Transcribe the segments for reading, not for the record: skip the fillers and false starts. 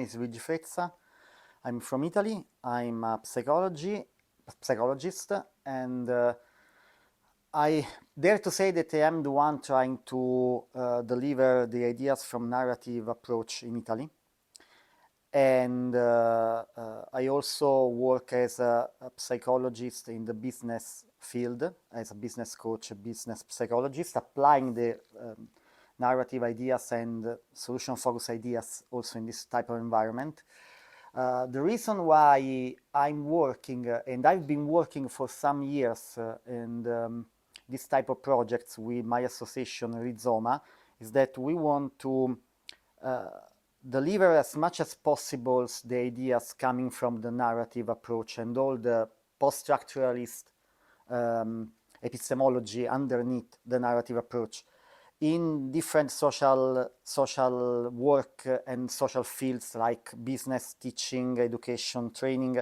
is Luigi Frezza. I'm from Italy. I'm a psychologist, and I dare to say that I am the one trying to deliver the ideas from narrative approach in Italy. And I also work as a psychologist in the business field, as a business coach, a business psychologist, applying the narrative ideas and solution-focused ideas also in this type of environment. The reason why I'm working, and I've been working for some years in this type of projects with my association Rizoma, is that we want to deliver as much as possible the ideas coming from the narrative approach and all the post-structuralist epistemology underneath the narrative approach in different social work and social fields like business, teaching, education, training,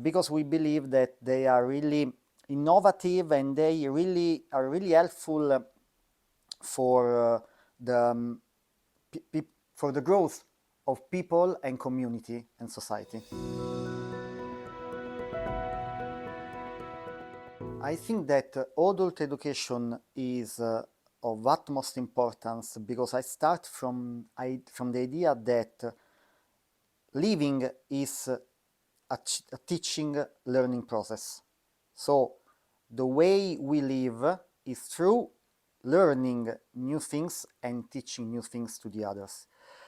because we believe that they are really innovative and they really are really helpful for for the growth of people and community and society. I think that adult education is of utmost importance because I start from the idea that living is a teaching learning process. So the way we live is through learning new things and teaching new things to the others.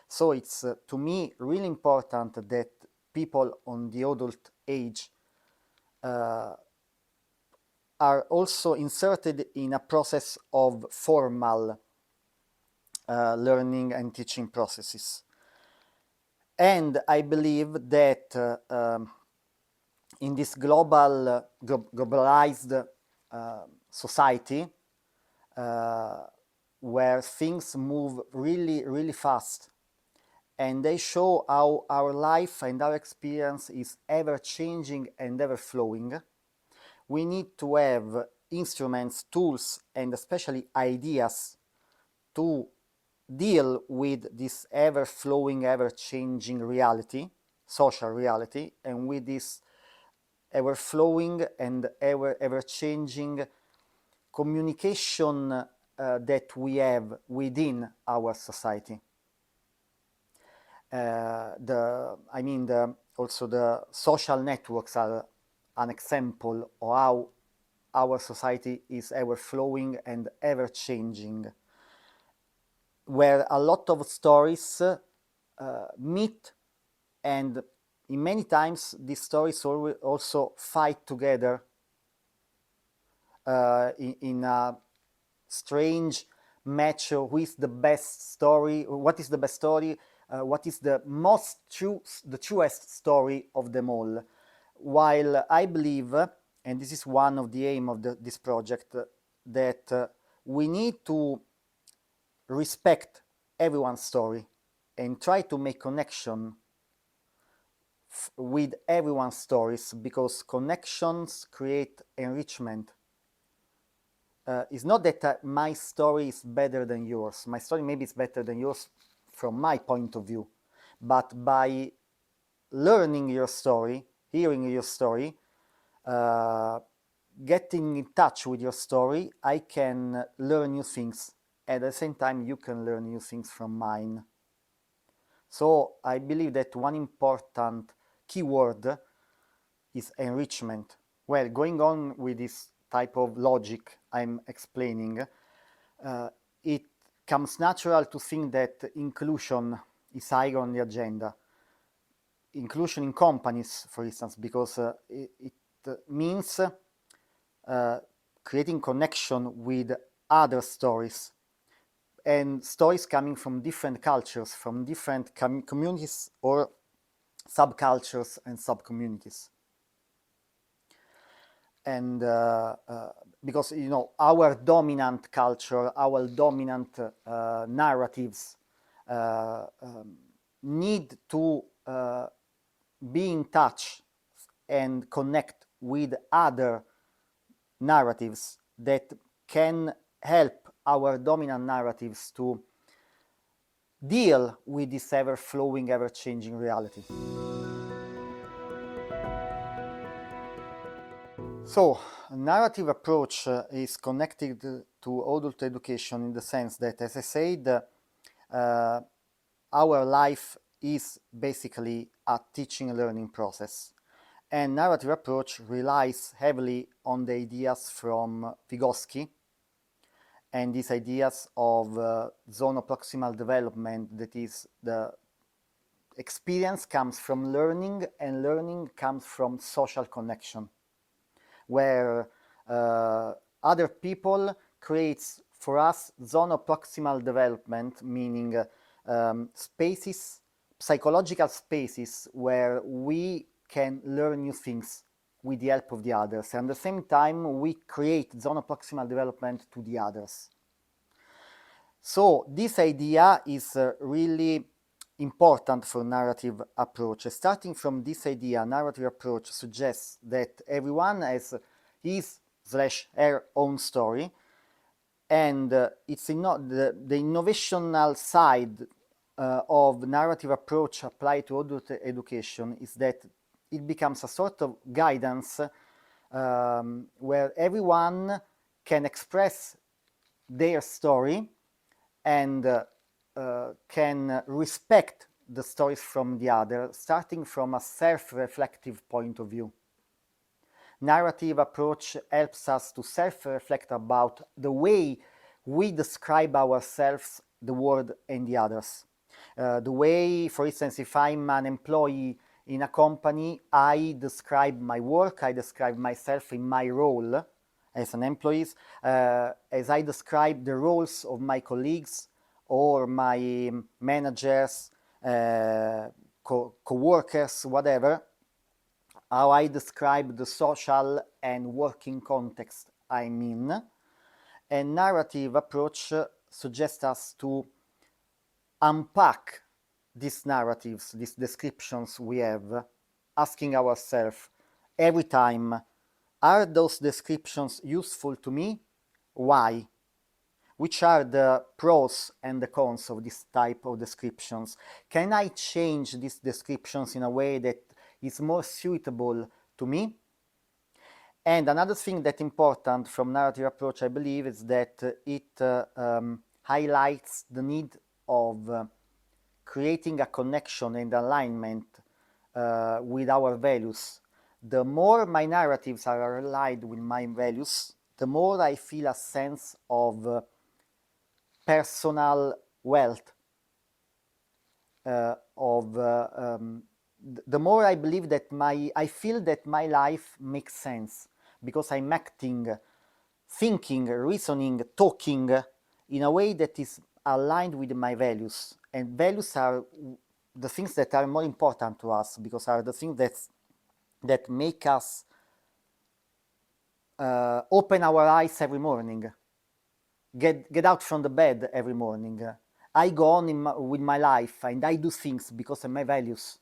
So it's to me really important that people on the adult age are also inserted in a process of formal learning and teaching processes. And I believe that in this globalized society, where things move really, really fast, and they show how our life and our experience is ever changing and ever flowing, we need to have instruments, tools, and especially ideas to deal with this ever-flowing, ever-changing reality, social reality, and with this ever-flowing and ever-changing communication that we have within our society. Also the social networks are an example of how our society is ever-flowing and ever-changing, where a lot of stories meet, and in many times these stories also fight together in a strange match. Who is the best story? What is the best story? What is the truest story of them all? While I believe, and this is one of the aim of this project, that we need to respect everyone's story and try to make connection with everyone's stories, because connections create enrichment. It's not that my story is better than yours. My story maybe is better than yours from my point of view, but by learning your story, hearing your story, getting in touch with your story, I can learn new things. At the same time, you can learn new things from mine. So I believe that one important keyword is enrichment. Well, going on with this type of logic I'm explaining, it comes natural to think that inclusion is high on the agenda. Inclusion in companies, for instance, because it means creating connection with other stories, and stories coming from different cultures, from different communities or subcultures and subcommunities. And because, you know, our dominant culture, our dominant narratives need to be in touch and connect with other narratives that can help our dominant narratives to deal with this ever-flowing, ever-changing reality. So, narrative approach is connected to adult education in the sense that, as I said, our life is basically a teaching and learning process. And narrative approach relies heavily on the ideas from Vygotsky and these ideas of zone-proximal development, that is, the experience comes from learning and learning comes from social connection, where other people creates for us zone-proximal development, meaning spaces, psychological spaces where we can learn new things with the help of the others. And at the same time, we create zone-proximal development to the others. So this idea is really important for narrative approach. Starting from this idea, narrative approach suggests that everyone has his/her own story, and it's the innovational side of narrative approach applied to adult education is that it becomes a sort of guidance where everyone can express their story and can respect the stories from the other, starting from a self-reflective point of view. Narrative approach helps us to self-reflect about the way we describe ourselves, the world, and the others. The way, for instance, if I'm an employee in a company, I describe my work, I describe myself in my role as an employee, as I describe the roles of my colleagues or my managers, co-workers, whatever, how I describe the social and working context I'm in. And narrative approach suggests us to unpack these narratives, these descriptions we have, asking ourselves every time, are those descriptions useful to me? Why? Which are the pros and the cons of this type of descriptions? Can I change these descriptions in a way that is more suitable to me? And another thing that's important from narrative approach, I believe, is that it highlights the need of creating a connection and alignment with our values. The more my narratives are aligned with my values, the more I feel a sense of personal wealth, the more I believe that I feel that my life makes sense because I'm acting, thinking, reasoning, talking in a way that is aligned with my values. And values are the things that are more important to us because are the things that make us open our eyes every morning, get out from the bed every morning. I go on with my life and I do things because of my values.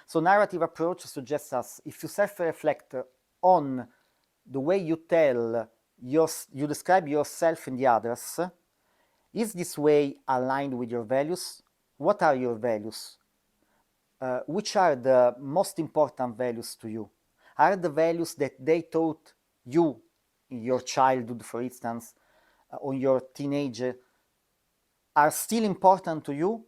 So narrative approach suggests us, if you self-reflect on the way you you describe yourself and the others, is this way aligned with your values? What are your values? Which are the most important values to you? Are the values that they taught you in your childhood, for instance, or your teenager, are still important to you?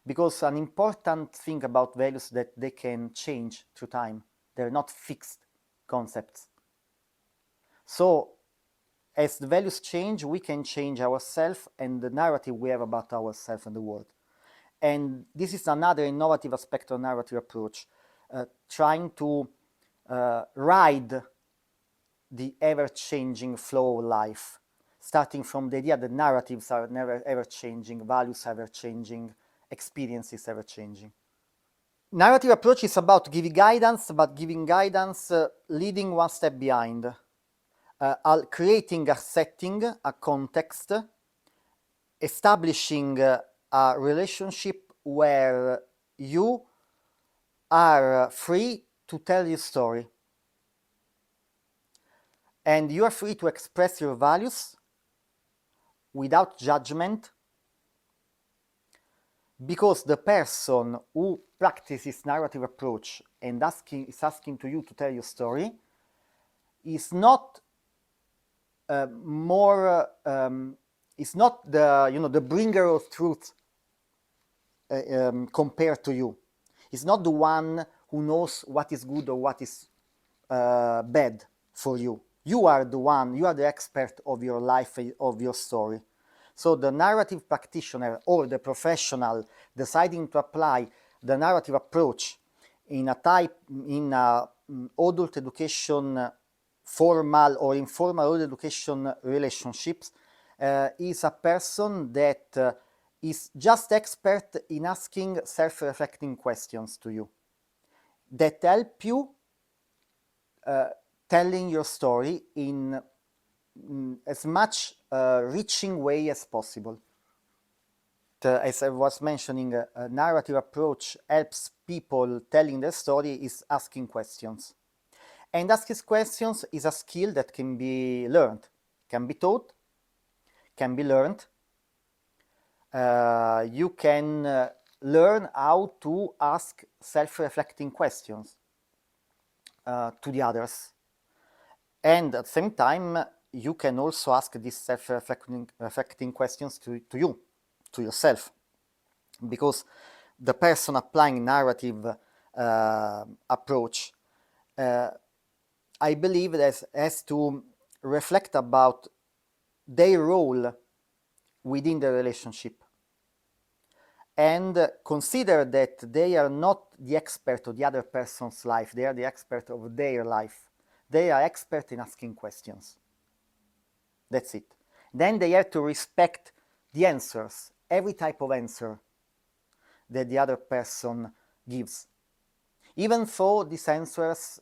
Because an important thing about values that they can change through time. They're not fixed concepts. So as the values change, we can change ourselves and the narrative we have about ourselves and the world. And this is another innovative aspect of narrative approach, trying to ride the ever-changing flow of life, starting from the idea that narratives are never ever-changing, values are ever-changing, experiences ever-changing. Narrative approach is about giving guidance, but giving guidance leading one step behind, creating a setting, a context, establishing a relationship where you are free to tell your story. And you are free to express your values without judgment, because the person who practices narrative approach and is asking to you to tell your story is not is not the bringer of truth compared to you. It's not the one who knows what is good or what is bad for you. You are the one, you are the expert of your life, of your story. So the narrative practitioner or the professional deciding to apply the narrative approach in a adult education formal or informal adult education relationships is a person that is just expert in asking self-reflecting questions to you that help you telling your story in as much reaching way as possible. As I was mentioning, a narrative approach helps people telling their story is asking questions. And asking questions is a skill that can be learned, can be taught, can be learned. You can learn how to ask self-reflecting questions to the others. And at the same time, you can also ask these self-reflecting questions to you, to yourself. Because the person applying narrative approach, I believe that has to reflect about their role within the relationship and consider that they are not the expert of the other person's life, they are the expert of their life. They are expert in asking questions. That's it. Then they have to respect the answers, every type of answer that the other person gives. Even though these answers,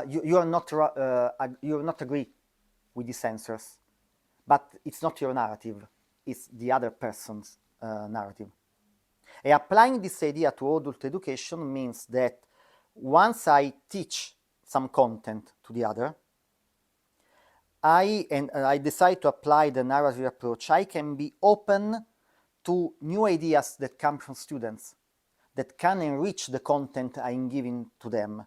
you are not agree with these answers, but it's not your narrative, it's the other person's narrative. And applying this idea to adult education means that once I teach some content to the other, I decide to apply the narrative approach, I can be open to new ideas that come from students that can enrich the content I'm giving to them.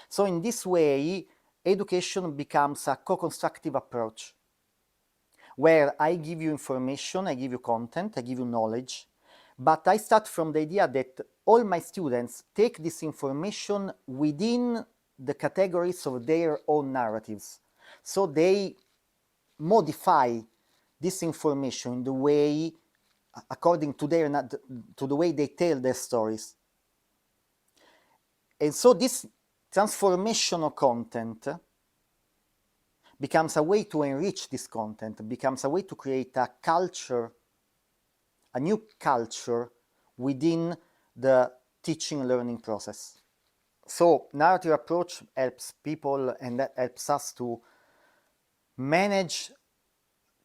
So in this way, education becomes a co-constructive approach where I give you information, I give you content, I give you knowledge, but I start from the idea that all my students take this information within the categories of their own narratives. So they modify this information in the way, according to the way they tell their stories. And so this transformational content becomes a way to enrich this content, becomes a way to create a culture, a new culture within the teaching learning process. So narrative approach helps people and that helps us to manage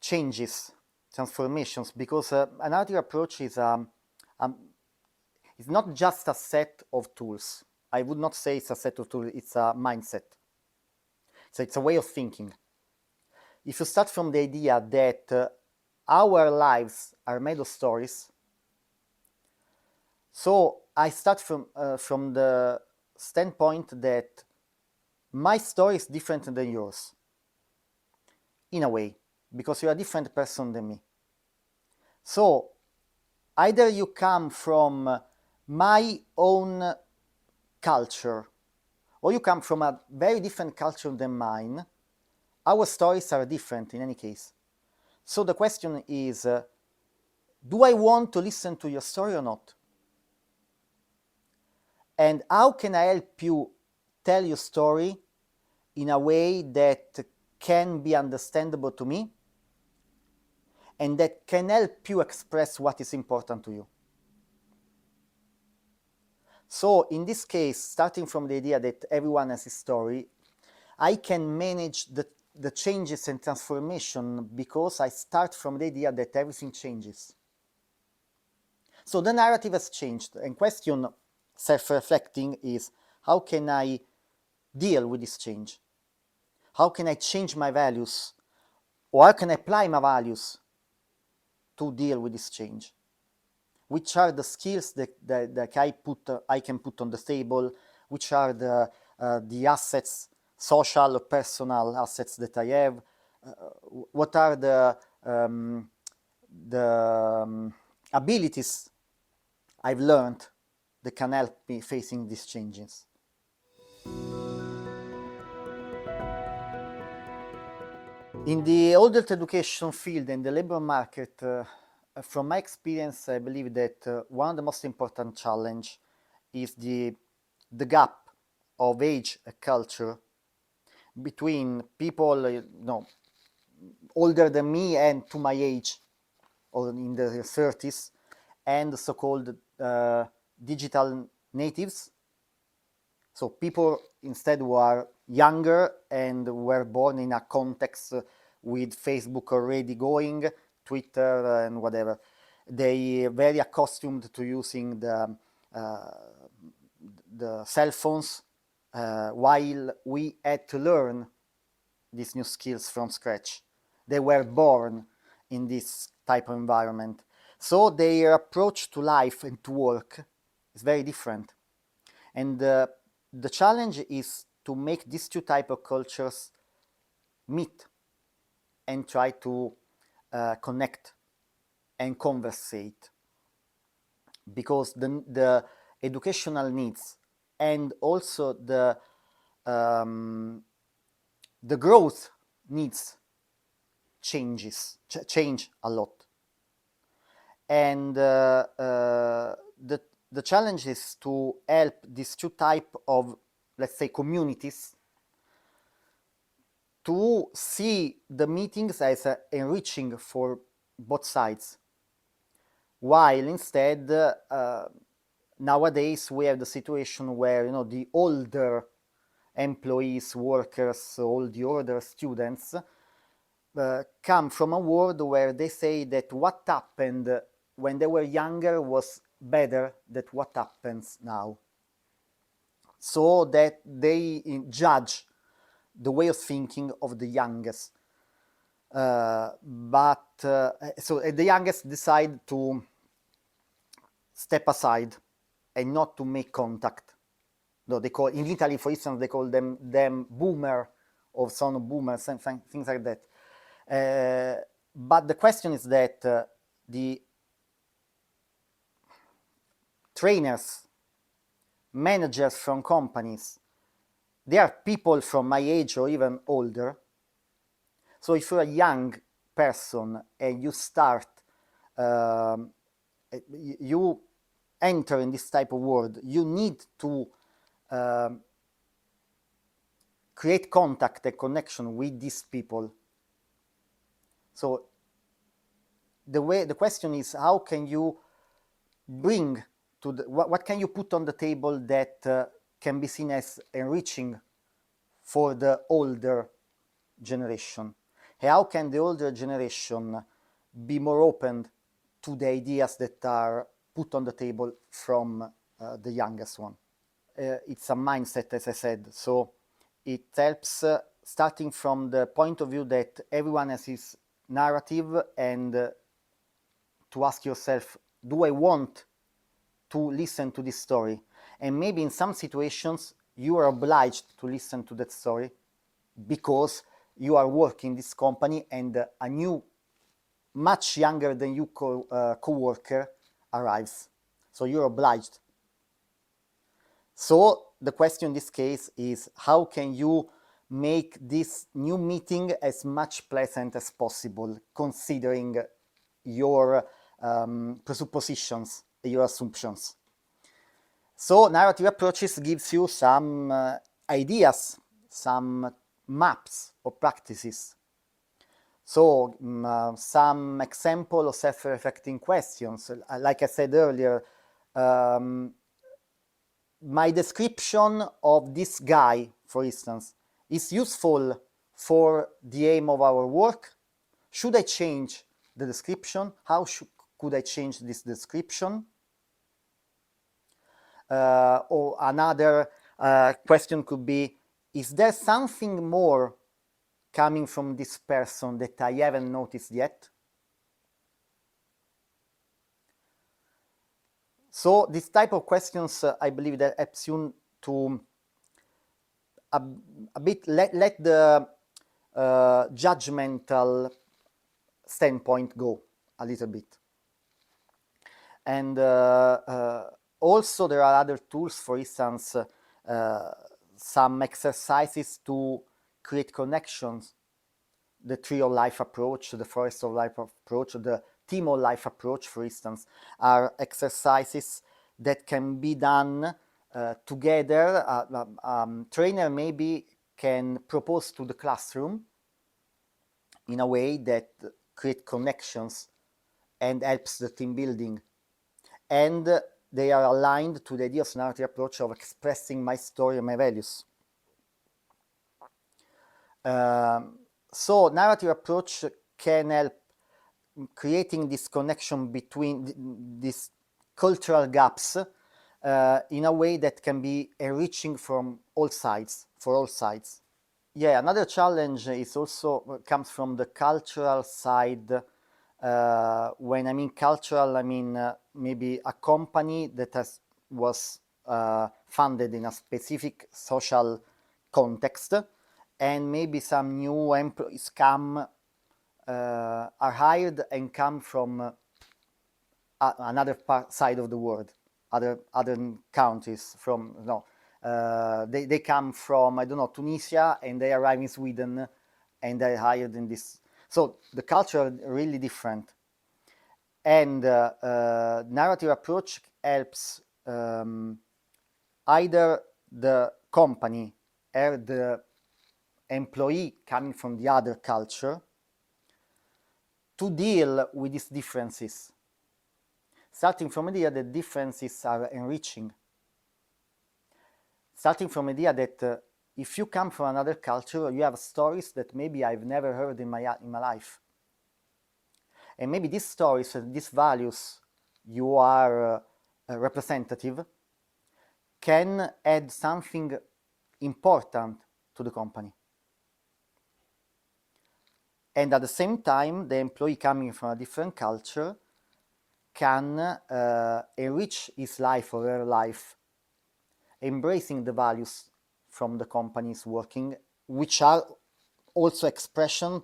changes, transformations, because a narrative approach is it's not just a set of tools. I would not say it's a set of tools, it's a mindset. So it's a way of thinking. If you start from the idea that our lives are made of stories, so I start from the standpoint that my story is different than yours, in a way, because you're a different person than me. So either you come from my own culture, or you come from a very different culture than mine. Our stories are different in any case. So the question is, do I want to listen to your story or not? And how can I help you tell your story in a way that can be understandable to me and that can help you express what is important to you? So in this case, starting from the idea that everyone has a story, I can manage the changes and transformation because I start from the idea that everything changes. So the narrative has changed, and question self-reflecting is, how can I deal with this change? How can I change my values? Or how can I apply my values to deal with this change? which are the skills that I can put on the table, which are the assets, social or personal assets that I have, what are the abilities I've learned that can help me facing these changes. In the adult education field and the labor market, from my experience, I believe that one of the most important challenge is the gap of age and culture between people, older than me and to my age, or in the 30s, and the so-called digital natives. So people instead who are younger and were born in a context with Facebook already going, Twitter and whatever. They are very accustomed to using the cell phones, while we had to learn these new skills from scratch. They were born in this type of environment. So their approach to life and to work is very different. And the challenge is to make these two type of cultures meet and try to connect and conversate, because the educational needs and also the growth needs change a lot. And the challenge is to help these two type of, let's say, communities to see the meetings as enriching for both sides, while instead nowadays we have the situation where the older employees, workers, all the older students come from a world where they say that what happened when they were younger was better than what happens now. So that they judge the way of thinking of the youngest. So the youngest decide to step aside and not to make contact. No, they call, in Italy, for instance, they call them boomer or son of boomers and things like that. But the question is that the trainers, managers from companies, they are people from my age or even older. So if you're a young person and you start, you enter in this type of world, you need to create contact and connection with these people. So the question is, how can you bring to what can you put on the table that can be seen as enriching for the older generation? And how can the older generation be more open to the ideas that are put on the table from the youngest one? It's a mindset, as I said. So it helps starting from the point of view that everyone has his narrative, and to ask yourself, do I want to listen to this story? And maybe in some situations you are obliged to listen to that story because you are working in this company and a new, much younger than you co-worker arrives. So you're obliged. So the question in this case is, how can you make this new meeting as much pleasant as possible, considering your presuppositions, your assumptions? So narrative approaches gives you some ideas, some maps or practices. So some example of self-reflecting questions. Like I said earlier, my description of this guy, for instance, is useful for the aim of our work. Should I change the description? How could I change this description? Or another question could be, is there something more coming from this person that I haven't noticed yet? So this type of questions, I believe, that helps you to a bit let the judgmental standpoint go a little bit. And also there are other tools, for instance, some exercises to create connections. The tree of life approach, the forest of life approach, the team of life approach, for instance, are exercises that can be done together. Trainer maybe can propose to the classroom in a way that create connections and helps the team building. And they are aligned to the idea of narrative approach of expressing my story and my values. So narrative approach can help creating this connection between these cultural gaps in a way that can be enriching from all sides, for all sides. Yeah, another challenge is also comes from the cultural side. When I mean cultural, I mean maybe a company that was funded in a specific social context, and maybe some new employees come are hired and come from another side of the world, other countries. From they come from, I don't know, Tunisia, and they arrive in Sweden, and they're hired in this. So the culture is really different, and narrative approach helps either the company or the employee coming from the other culture to deal with these differences, starting from the idea that differences are enriching, starting from the idea that if you come from another culture, you have stories that maybe I've never heard in my life. And maybe these stories and these values you are representative can add something important to the company. And at the same time, the employee coming from a different culture can enrich his life or her life, embracing the values from the companies working, which are also expression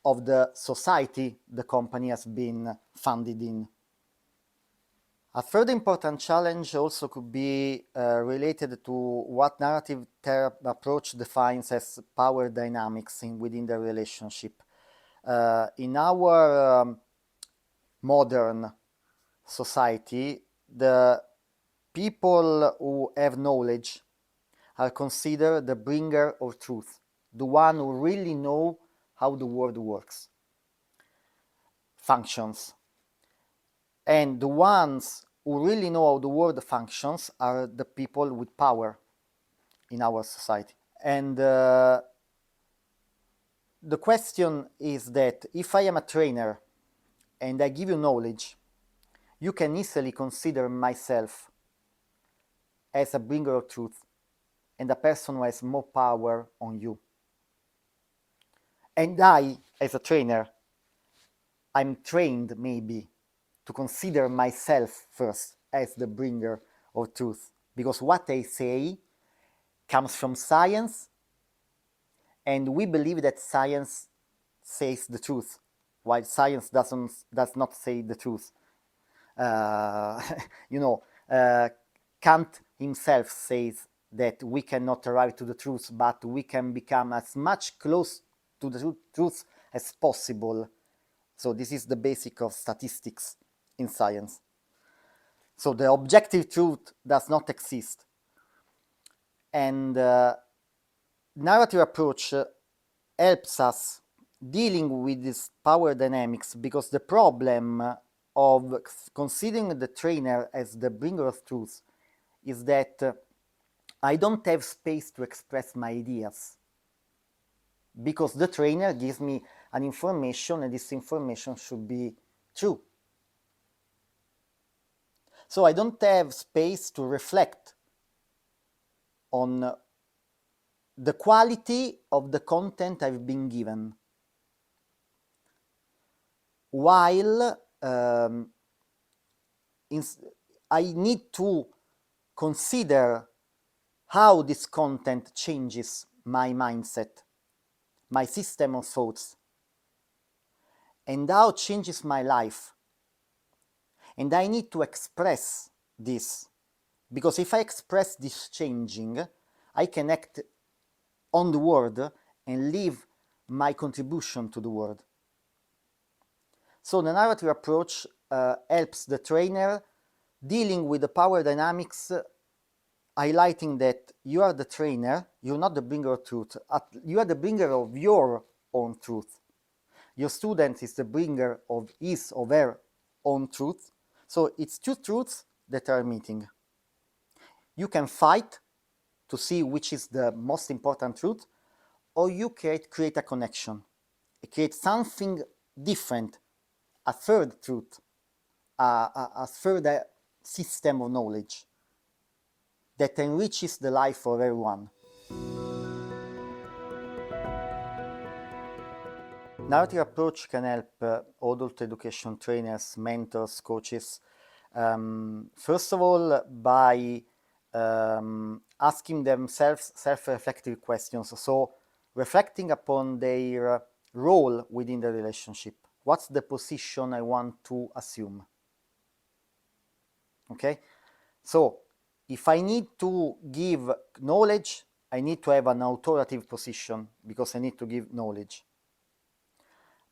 of the society the company has been funded in. A third important challenge also could be related to what narrative approach defines as power dynamics within the relationship. In our modern society, the people who have knowledge are considered the bringer of truth, the one who really know how the world works, functions. And the ones who really know how the world functions are the people with power in our society. And the question is that if I am a trainer and I give you knowledge, you can easily consider myself as a bringer of truth and a person who has more power on you. And I, as a trainer, I'm trained maybe to consider myself first as the bringer of truth, because what I say comes from science, and we believe that science says the truth, while science does not say the truth. Kant himself says that we cannot arrive to the truth, but we can become as much close to the truth as possible. So this is the basic of statistics in science. So the objective truth does not exist. And narrative approach helps us dealing with this power dynamics, because the problem of considering the trainer as the bringer of truth is that I don't have space to express my ideas, because the trainer gives me an information, and this information should be true. So I don't have space to reflect on the quality of the content I've been given, while I need to consider how this content changes my mindset, my system of thoughts, and how it changes my life. And I need to express this, because if I express this changing, I can act on the world and leave my contribution to the world. So the narrative approach helps the trainer dealing with the power dynamics, highlighting that you are the trainer, you're not the bringer of truth. You are the bringer of your own truth. Your student is the bringer of his or her own truth. So it's two truths that are meeting. You can fight to see which is the most important truth, or you create a connection. Create something different, a third truth, a third system of knowledge that enriches the life of everyone. Narrative approach can help adult education trainers, mentors, coaches, first of all, by asking themselves self-reflective questions. So reflecting upon their role within the relationship. What's the position I want to assume? Okay, so if I need to give knowledge, I need to have an authoritative position because I need to give knowledge.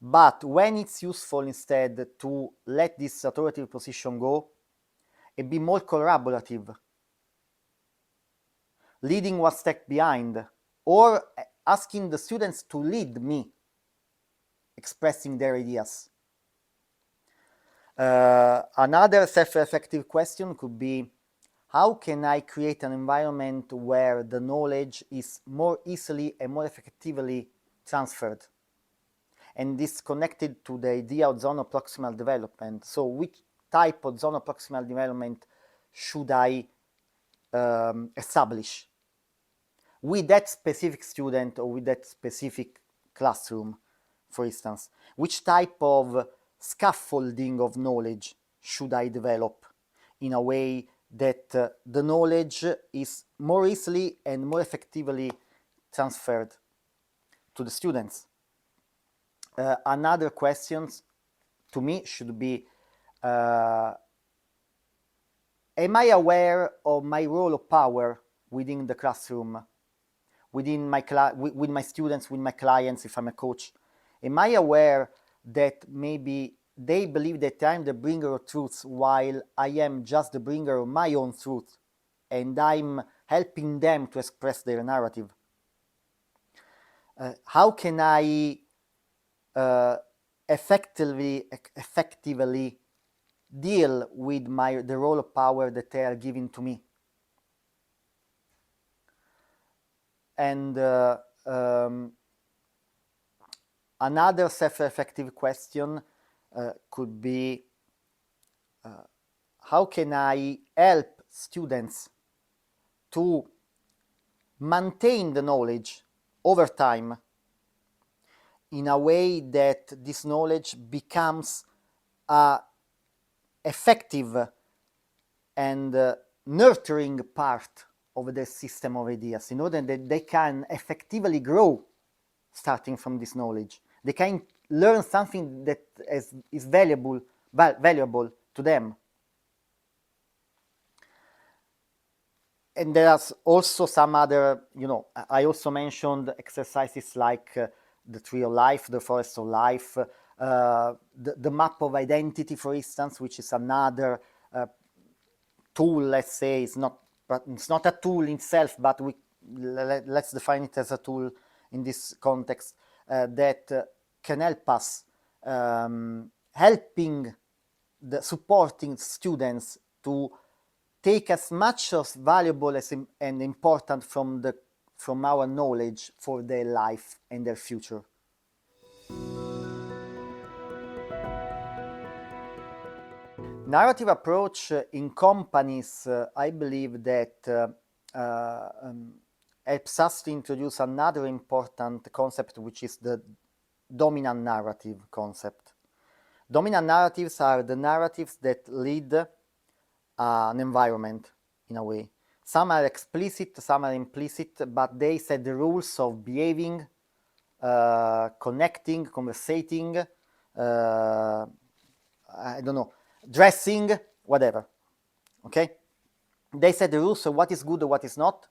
But when it's useful instead to let this authoritative position go and be more collaborative, leading one step behind, or asking the students to lead me, expressing their ideas. Another self-reflective question could be, how can I create an environment where the knowledge is more easily and more effectively transferred? And this connected to the idea of zone-proximal development. So which type of zone-proximal development should I establish with that specific student or with that specific classroom, for instance? Which type of scaffolding of knowledge should I develop in a way that the knowledge is more easily and more effectively transferred to the students? Another question to me should be, am I aware of my role of power within the classroom, within my with my students, with my clients, if I'm a coach? Am I aware that maybe they believe that I'm the bringer of truths while I am just the bringer of my own truth, and I'm helping them to express their narrative? How can I effectively deal with the role of power that they are giving to me? And another self-reflective question could be, how can I help students to maintain the knowledge over time in a way that this knowledge becomes a effective and nurturing part of the system of ideas, in order that they can effectively grow starting from this knowledge. They can learn something that is valuable to them. And there's also some other, I also mentioned exercises like the tree of life, the forest of life, the map of identity, for instance, which is another tool, let's say. It's not a tool in itself, but let's define it as a tool in this context that can help us supporting students to take as much as valuable and important from our knowledge for their life and their future. Narrative approach in companies, I believe that helps us to introduce another important concept, which is the dominant narrative concept. Dominant narratives are the narratives that lead an environment in a way. Some are explicit, some are implicit, but they set the rules of behaving, connecting, conversating, I don't know, dressing, whatever. Okay? They set the rules of what is good or what is not,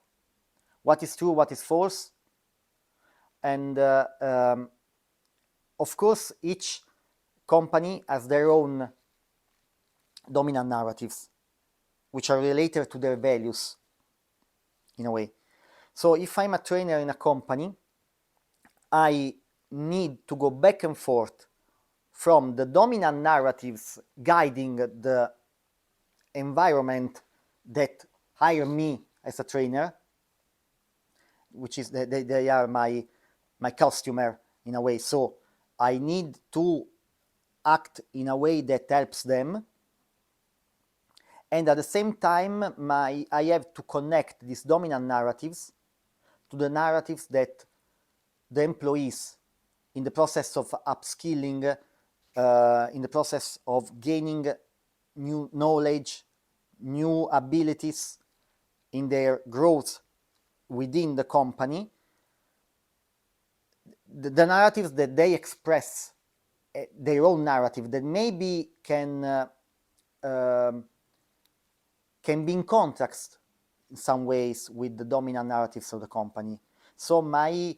what is true, what is false. And of course, each company has their own dominant narratives, which are related to their values, in a way. So if I'm a trainer in a company, I need to go back and forth from the dominant narratives guiding the environment that hire me as a trainer, which is they are my customer in a way. So I need to act in a way that helps them, and at the same time I have to connect these dominant narratives to the narratives that the employees, in the process of upskilling, in the process of gaining new knowledge, new abilities in their growth within the company, the narratives that they express, their own narrative that maybe can be in contrast in some ways with the dominant narratives of the company. So my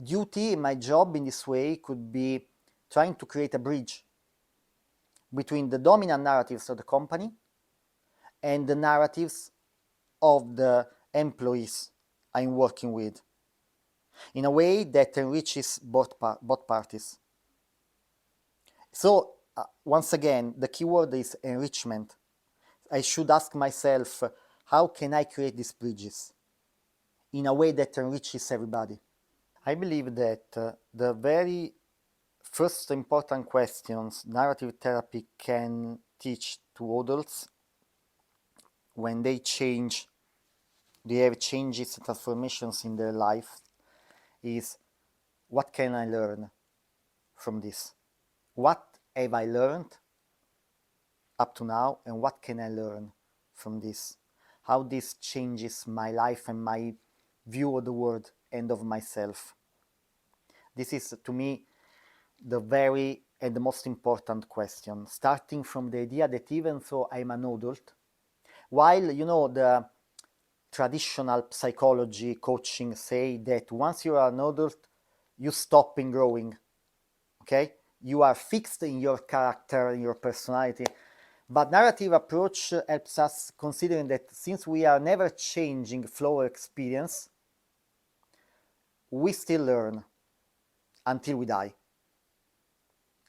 duty, my job in this way could be trying to create a bridge between the dominant narratives of the company and the narratives of the employees I'm working with, in a way that enriches both parties. So once again, the keyword is enrichment. I should ask myself, how can I create these bridges in a way that enriches everybody? I believe that the very first important questions narrative therapy can teach to adults when they have changes and transformations in their life is, what can I learn from this? What have I learned up to now, and what can I learn from this? How this changes my life and my view of the world and of myself. This is, to me, the very and the most important question, starting from the idea that even though I'm an adult, while the traditional psychology coaching say that once you are an adult, you stop in growing, okay? You are fixed in your character, in your personality. But narrative approach helps us considering that since we are never changing flow experience, we still learn until we die.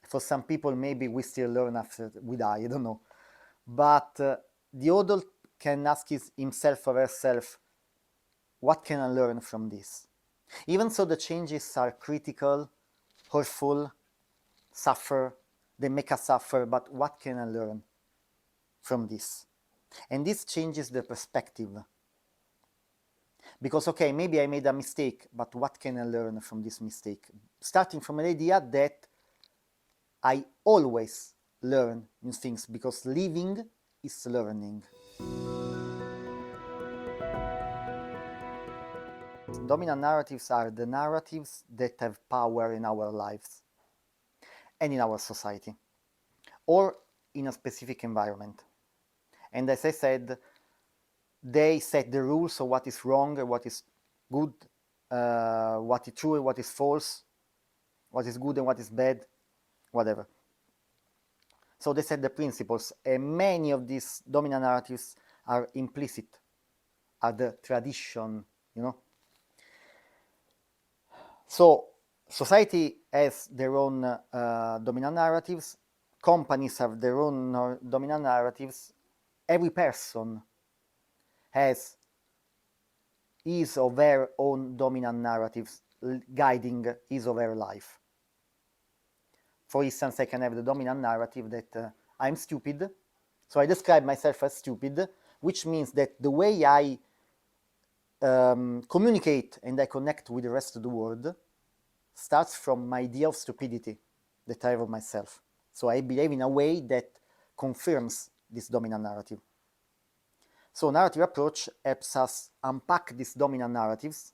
For some people, maybe we still learn after we die, I don't know. But the adult can ask himself or herself, what can I learn from this? Even so the changes are critical, hurtful, they make us suffer, but what can I learn from this? And this changes the perspective. Because, okay, maybe I made a mistake, but what can I learn from this mistake? Starting from an idea that I always learn new things, because living is learning. Dominant narratives are the narratives that have power in our lives and in our society, or in a specific environment. And as I said, they set the rules of what is wrong and what is good, what is true and what is false, what is good and what is bad, whatever. So they set the principles, and many of these dominant narratives are implicit, are the tradition, So society has their own dominant narratives, companies have their own dominant narratives, every person has his or their own dominant narratives guiding his or her life. For instance, I can have the dominant narrative that I'm stupid, so I describe myself as stupid, which means that the way I communicate and I connect with the rest of the world starts from my idea of stupidity that I have of myself. So I behave in a way that confirms this dominant narrative. So narrative approach helps us unpack these dominant narratives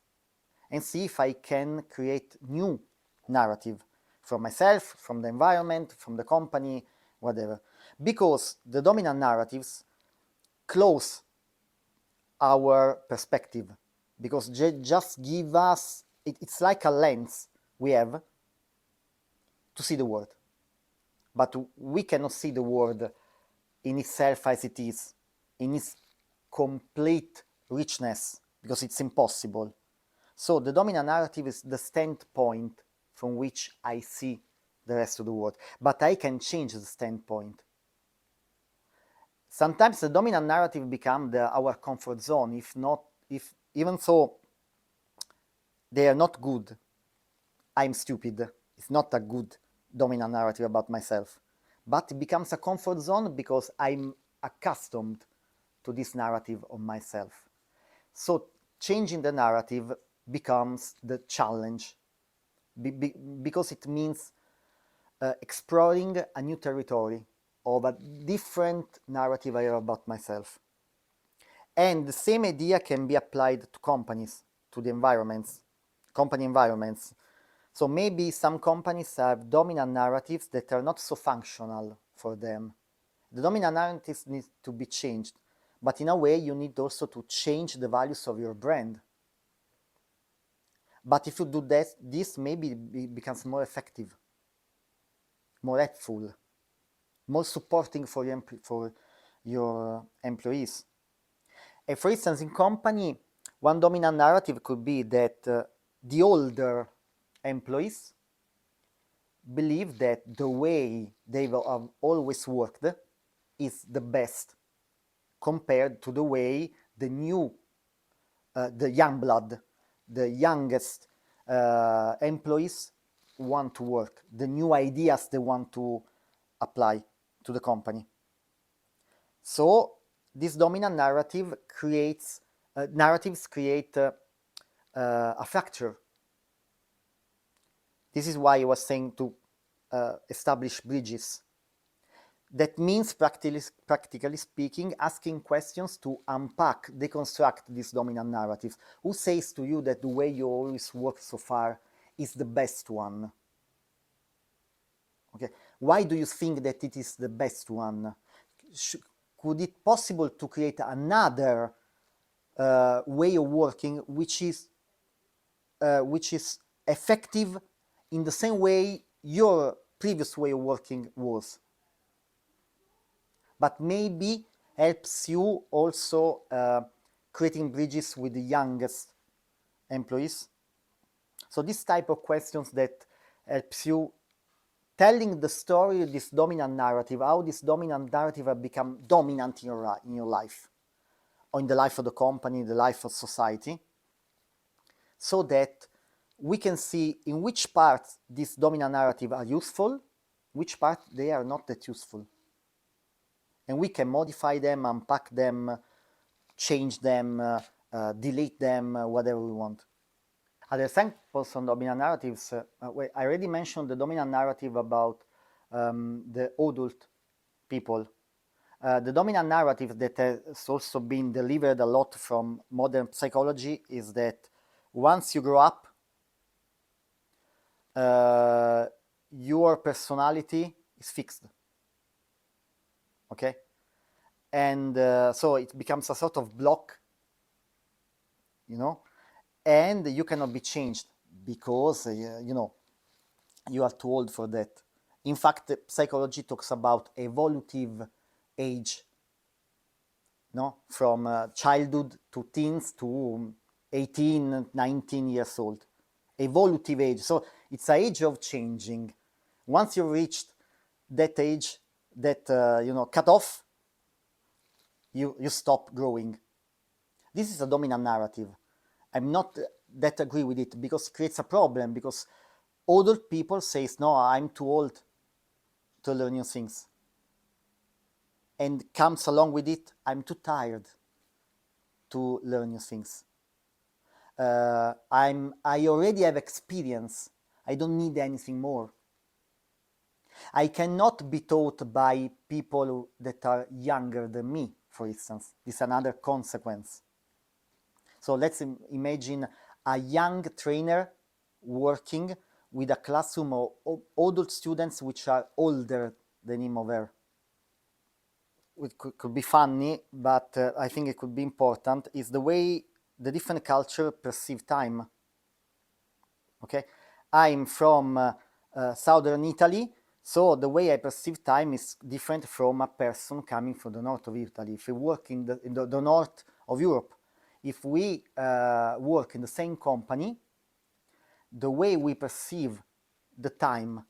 and see if I can create new narrative from myself, from the environment, from the company, whatever. Because the dominant narratives close our perspective, because just give us, it's like a lens we have to see the world. But we cannot see the world in itself as it is, in its complete richness, because it's impossible. So the dominant narrative is the standpoint from which I see the rest of the world. But I can change the standpoint. Sometimes the dominant narrative becomes our comfort zone, if even though they are not good, I'm stupid. It's not a good dominant narrative about myself. But it becomes a comfort zone because I'm accustomed to this narrative of myself. So changing the narrative becomes the challenge, because it means exploring a new territory of a different narrative I have about myself. And the same idea can be applied to companies, to the environments, company environments. So maybe some companies have dominant narratives that are not so functional for them. The dominant narratives need to be changed, but in a way you need also to change the values of your brand. But if you do this maybe it becomes more effective, more helpful, more supporting for your employees. And for instance, in company, one dominant narrative could be that the older employees believe that the way they have always worked is the best compared to the way the new, the young blood, the youngest employees want to work, the new ideas they want to apply to the company. So this dominant narrative creates, narratives create a fracture. This is why I was saying to establish bridges. That means, practically speaking, asking questions to unpack, deconstruct these dominant narratives. Who says to you that the way you always work so far is the best one? Okay. Why do you think that it is the best one? Could it possible to create another way of working which is effective in the same way your previous way of working was, but maybe helps you also creating bridges with the youngest employees? So this type of questions that helps you telling the story of this dominant narrative, how this dominant narrative have become dominant in your life, or in the life of the company, the life of society, so that we can see in which parts this dominant narrative are useful, which part they are not that useful. And we can modify them, unpack them, change them, delete them, whatever we want. Other examples on dominant narratives, I already mentioned the dominant narrative about the adult people. The dominant narrative that has also been delivered a lot from modern psychology is that once you grow up, your personality is fixed. Okay? And so it becomes a sort of block, you know, and you cannot be changed because, you know, you are too old for that. In fact, psychology talks about evolutive age, no? From childhood to teens to 18, 19 years old. Evolutive age. So it's an age of changing. Once you've reached that age, that, you know, cut off, you stop growing. This is a dominant narrative. I'm not that agree with it because it creates a problem, because older people says, no, I'm too old to learn new things. And comes along with it, I'm too tired to learn new things. I already have experience. I don't need anything more. I cannot be taught by people that are younger than me for instance. This is another consequence. So let's imagine a young trainer working with a classroom of adult students which are older than him or her. It could be funny, but I think it could be important, is the way the different culture perceive time. Okay, I'm from southern Italy, so the way I perceive time is different from a person coming from the north of Italy. If we work in the north of Europe, if we work in the same company, the way we perceive the time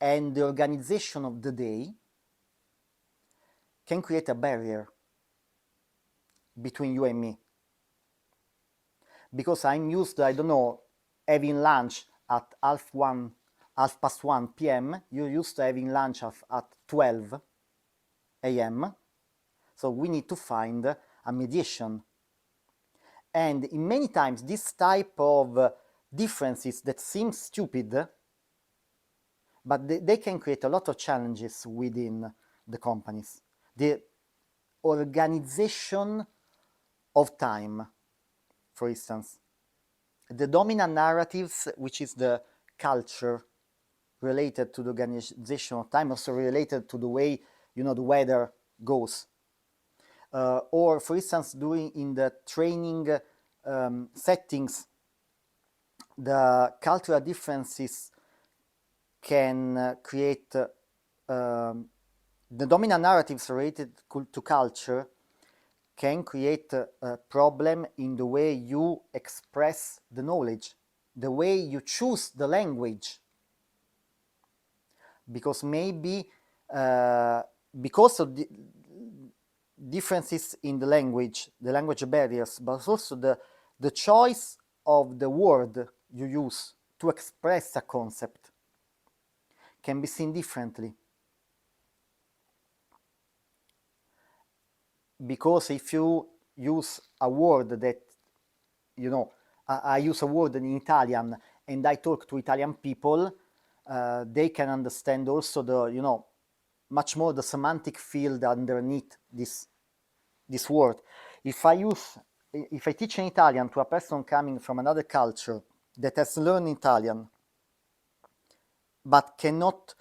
and the organization of the day can create a barrier between you and me. Because I'm used to, I don't know, having lunch at half past 1 p.m. You're used to having lunch at 12 a.m. So we need to find a mediation. And in many times, this type of differences that seem stupid, but they can create a lot of challenges within the companies. The organization of time, for instance. The dominant narratives, which is the culture related to the organization of time, also related to the way, the weather goes. Or, for instance, in the training settings, the cultural differences can create the dominant narratives related to culture can create a problem in the way you express the knowledge, the way you choose the language. Because maybe because of the differences in the language barriers, but also the choice of the word you use to express a concept can be seen differently. Because if you use a word that, I use a word in Italian and I talk to Italian people, they can understand also the, much more the semantic field underneath this word. If I teach in Italian to a person coming from another culture that has learned Italian, but cannot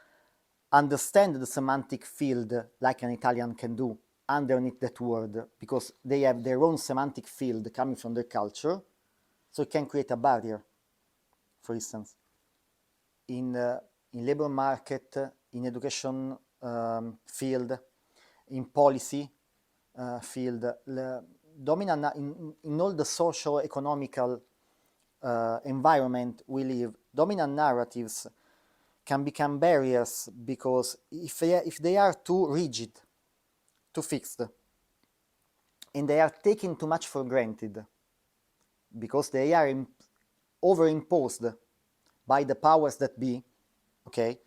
understand the semantic field like an Italian can do underneath that word, because they have their own semantic field coming from their culture, so it can create a barrier. For instance, in labor market, in education field, in policy field, dominant in all the socio-economical environment we live, dominant narratives can become barriers, because if they are too rigid, too fixed, and they are taken too much for granted, because they are overimposed by the powers that be, okay,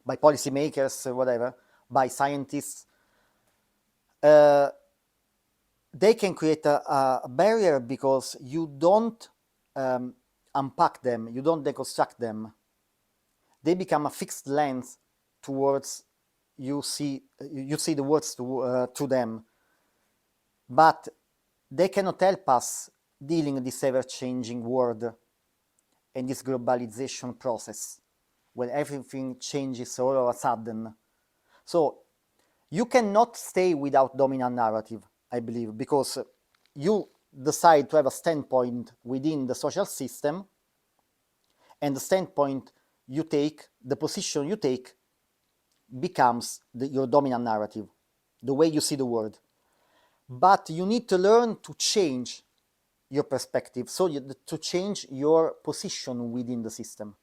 by policymakers, whatever, by scientists, they can create a barrier, because you don't unpack them, you don't deconstruct them. They become a fixed lens towards you see the words to them, but they cannot help us dealing in this ever-changing world and this globalization process when everything changes all of a sudden. So you cannot stay without dominant narrative, I believe, because you decide to have a standpoint within the social system, and the standpoint you take, the position you take, becomes your dominant narrative, the way you see the world. But you need to learn to change your perspective, so to change your position within the system.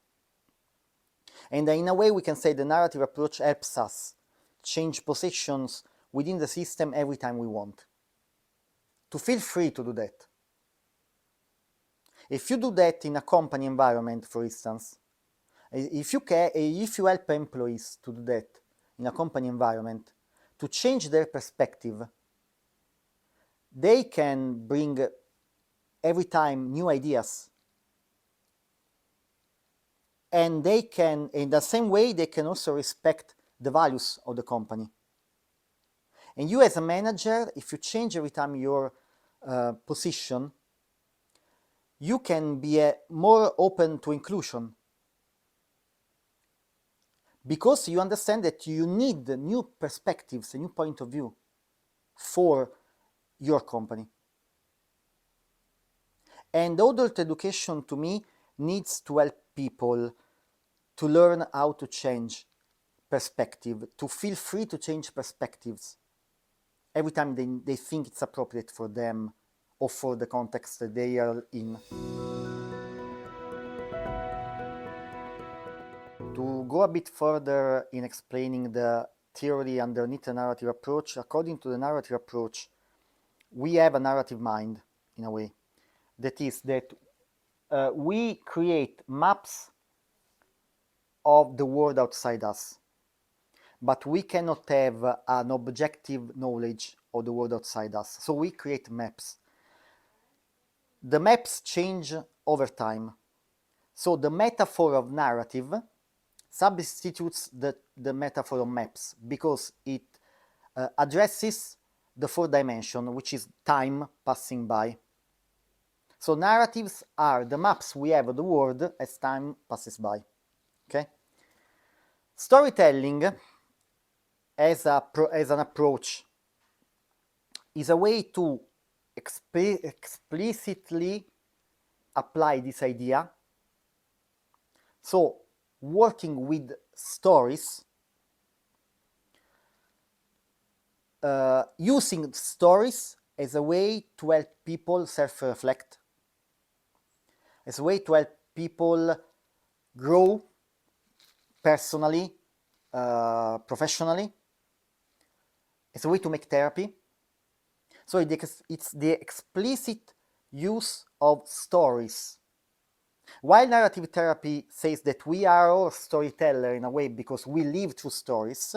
And in a way, we can say the narrative approach helps us change positions within the system every time we want. To feel free to do that. If you do that in a company environment, for instance, if you help employees to do that in a company environment, to change their perspective, they can bring every time new ideas. And they can, in the same way, they can also respect the values of the company. And you as a manager, if you change every time your position, you can be more open to inclusion, because you understand that you need new perspectives, a new point of view for your company. And adult education, to me, needs to help people to learn how to change perspective, to feel free to change perspectives every time they think it's appropriate for them or for the context that they are in. To go a bit further in explaining the theory underneath the narrative approach, according to the narrative approach, we have a narrative mind, in a way. That is that we create maps of the world outside us, but we cannot have an objective knowledge of the world outside us. So we create maps. The maps change over time. So the metaphor of narrative substitutes the metaphor of maps, because it addresses the fourth dimension, which is time passing by. So narratives are the maps we have of the world as time passes by. Okay? Storytelling as an approach is a way to explicitly apply this idea. So working with stories, using stories as a way to help people self-reflect, as a way to help people grow personally, professionally, as a way to make therapy. So it's the explicit use of stories. While narrative therapy says that we are all storytellers in a way because we live through stories,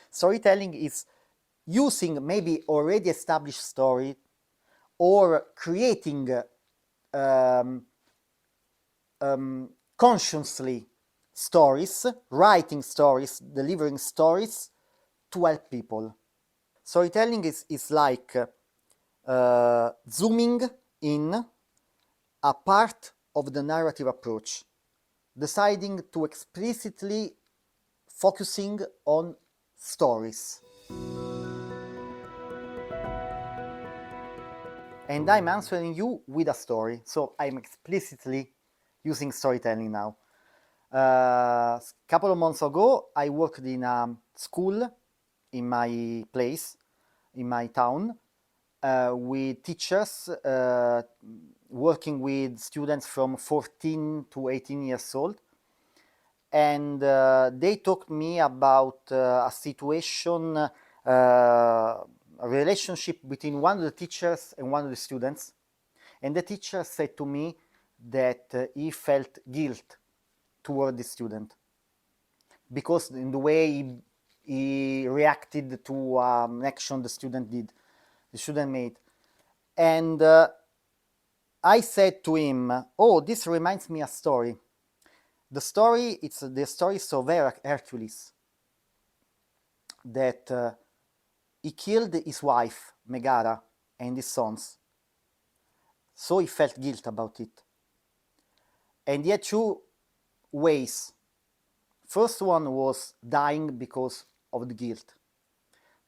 storytelling is using maybe already established story or creating consciously stories, writing stories, delivering stories to help people. Storytelling is like zooming in a part of the narrative approach, deciding to explicitly focusing on stories. And I'm answering you with a story, so I'm explicitly using storytelling now. A couple of months ago, I worked in a school in my place, in my town, with teachers working with students from 14 to 18 years old. And they talked to me about a situation, a relationship between one of the teachers and one of the students. And the teacher said to me that he felt guilt toward the student because in the way he reacted to an action the student made. And I said to him, oh, this reminds me a story. The story is of Hercules, that he killed his wife, Megara, and his sons. So he felt guilt about it. And he had two ways. First one was dying because of the guilt.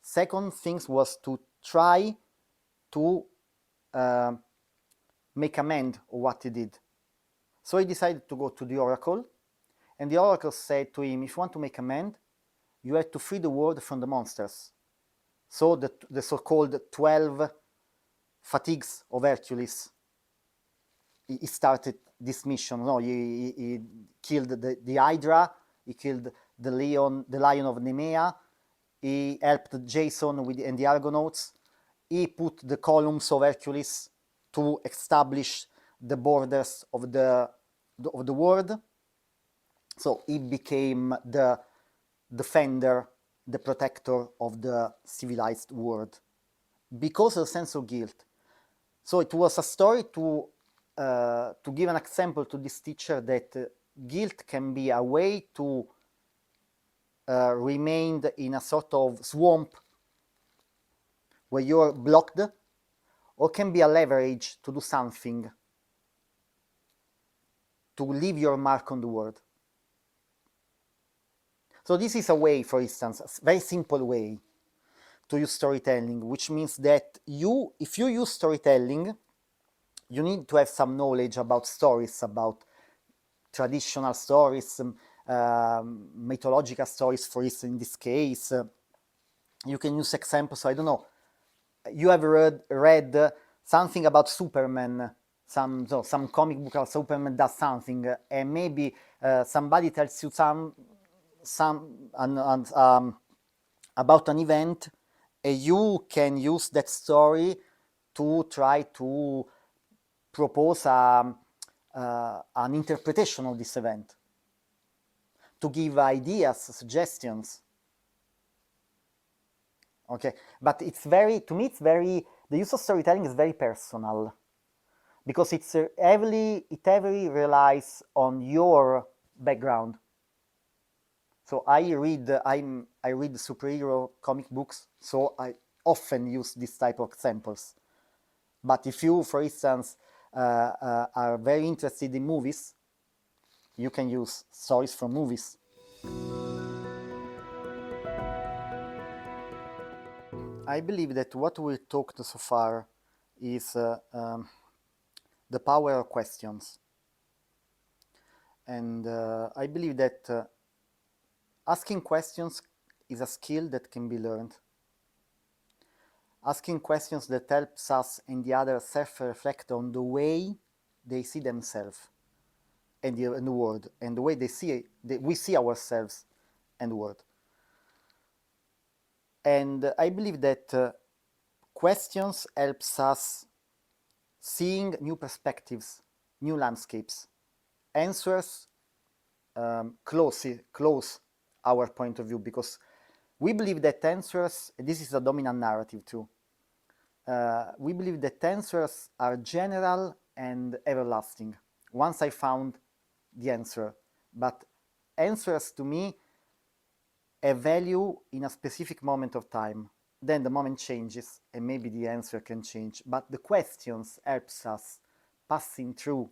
Second thing was to try to make amends of what he did. So he decided to go to the oracle, and the oracle said to him, if you want to make amends, you have to free the world from the monsters. So the so-called 12 fatigues of Hercules. He started this mission. No, he killed the Hydra, he killed the lion of Nemea, he helped Jason and the Argonauts, he put the columns of Hercules to establish the borders of the world. So he became the defender, the protector of the civilized world because of the sense of guilt. So it was a story to give an example to this teacher that guilt can be a way to remain in a sort of swamp where you're blocked, or can be a leverage to do something, to leave your mark on the world. So this is a way, for instance, a very simple way to use storytelling, which means that if you use storytelling, you need to have some knowledge about stories, about traditional stories, mythological stories, for instance, in this case. You can use examples, I don't know, you have read something about Superman, some comic book about Superman does something, and maybe somebody tells you about an event, and you can use that story to try to propose an interpretation of this event, to give ideas, suggestions. Okay, but to me, the use of storytelling is very personal, because it heavily relies on your background. So I read superhero comic books, so I often use this type of examples. But if you, for instance, are very interested in movies, you can use stories from movies. I believe that what we talked so far is the power of questions. And I believe that asking questions is a skill that can be learned. Asking questions that helps us and the other self-reflect on the way they see themselves and the world, and the way we see ourselves and the world. And I believe that questions helps us seeing new perspectives, new landscapes. Answers close our point of view, because we believe that answers, this is a dominant narrative too, we believe that answers are general and everlasting. Once I found the answer, but answers to me have value in a specific moment of time. Then the moment changes and maybe the answer can change, but the questions helps us passing through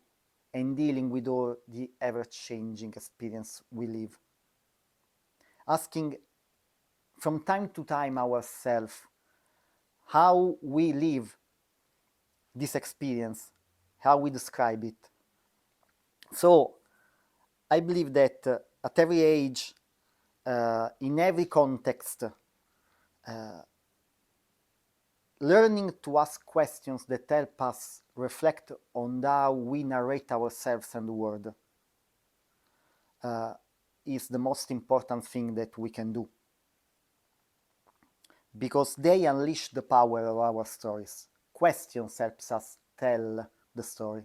and dealing with all the ever-changing experience we live. Asking from time to time ourselves how we live this experience, how we describe it. So I believe that at every age, in every context, learning to ask questions that help us reflect on how we narrate ourselves and the world is the most important thing that we can do, because they unleash the power of our stories. Questions helps us tell the story.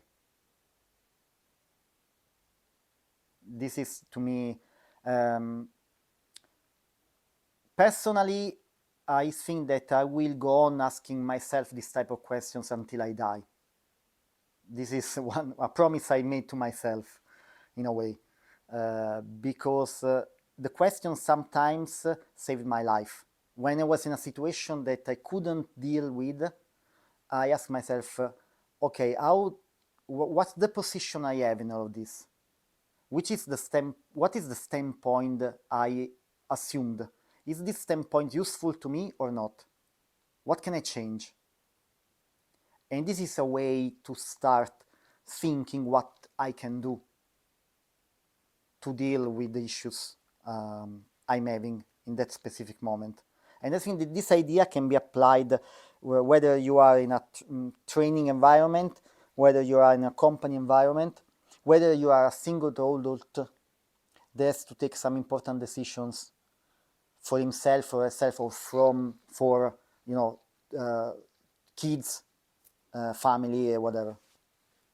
This is, to me, personally, I think that I will go on asking myself this type of questions until I die. This is a promise I made to myself, in a way, because the questions sometimes saved my life. When I was in a situation that I couldn't deal with, I asked myself, okay, what's the position I have in all of this? What is the standpoint I assumed? Is this standpoint useful to me or not? What can I change? And this is a way to start thinking what I can do to deal with the issues I'm having in that specific moment. And I think that this idea can be applied whether you are in a training environment, whether you are in a company environment, whether you are a single adult that has to take some important decisions for himself or herself, or for kids, family, whatever.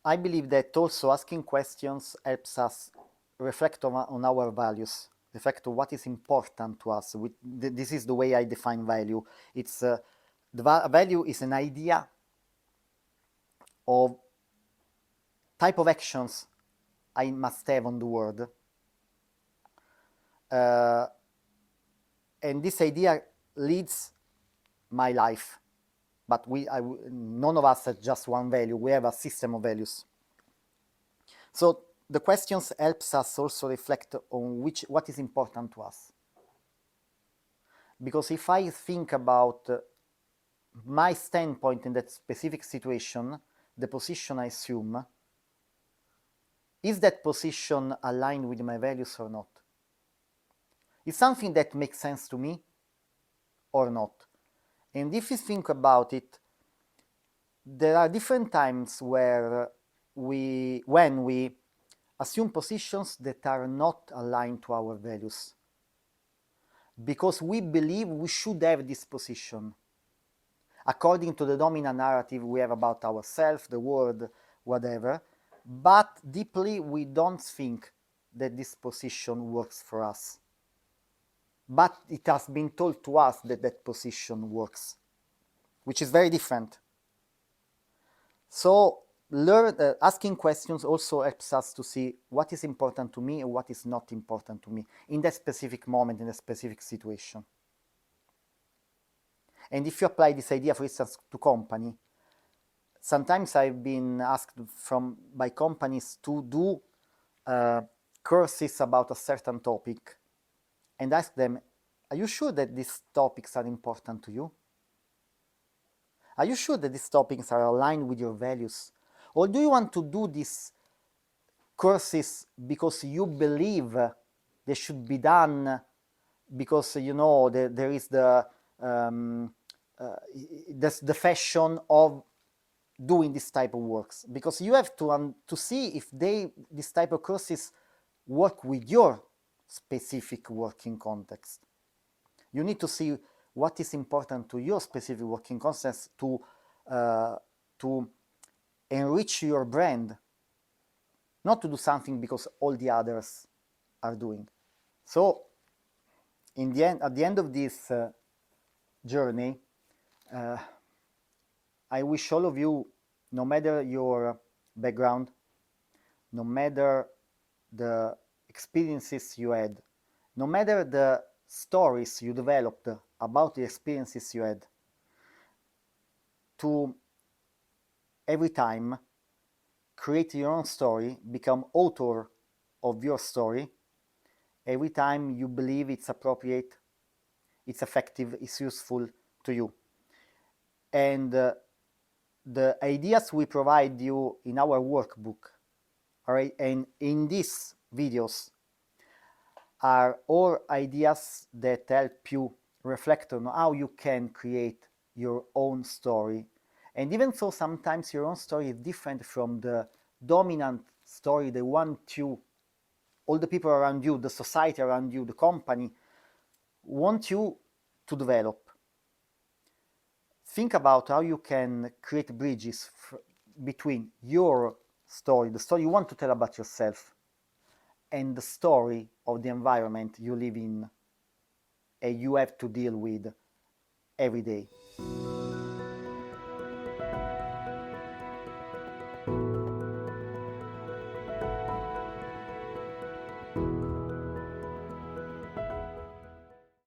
I believe that also asking questions helps us reflect on our values, reflect on what is important to us. This is the way I define value. It's value is an idea of type of actions I must have on the world. And this idea leads my life. but none of us has just one value. We have a system of values. So the questions helps us also reflect on what is important to us. Because if I think about my standpoint in that specific situation, the position I assume, is that position aligned with my values or not? Is something that makes sense to me or not? And if you think about it, there are different times when we assume positions that are not aligned to our values, because we believe we should have this position according to the dominant narrative we have about ourselves, the world, whatever, but deeply we don't think that this position works for us. But it has been told to us that that position works, which is very different. So asking questions also helps us to see what is important to me and what is not important to me in that specific moment, in a specific situation. And if you apply this idea, for instance, to company, sometimes I've been asked by companies to do courses about a certain topic, and ask them, are you sure that these topics are important to you? Are you sure that these topics are aligned with your values? Or do you want to do these courses because you believe they should be done because, you know, there is the fashion of doing this type of works? Because you have to see if this type of courses work with your specific working context. You need to see what is important to your specific working context to enrich your brand, not to do something because all the others are doing. So, at the end of this journey, I wish all of you, no matter your background, no matter the experiences you had, no matter the stories you developed about the experiences you had, to every time create your own story, become author of your story. Every time you believe it's appropriate, it's effective, it's useful to you. And the ideas we provide you in our workbook, all right, and in these videos are all ideas that help you reflect on how you can create your own story. And even though sometimes your own story is different from the dominant story they want you, all the people around you, the society around you, the company, want you to develop. Think about how you can create bridges between your story, the story you want to tell about yourself, and the story of the environment you live in and you have to deal with every day.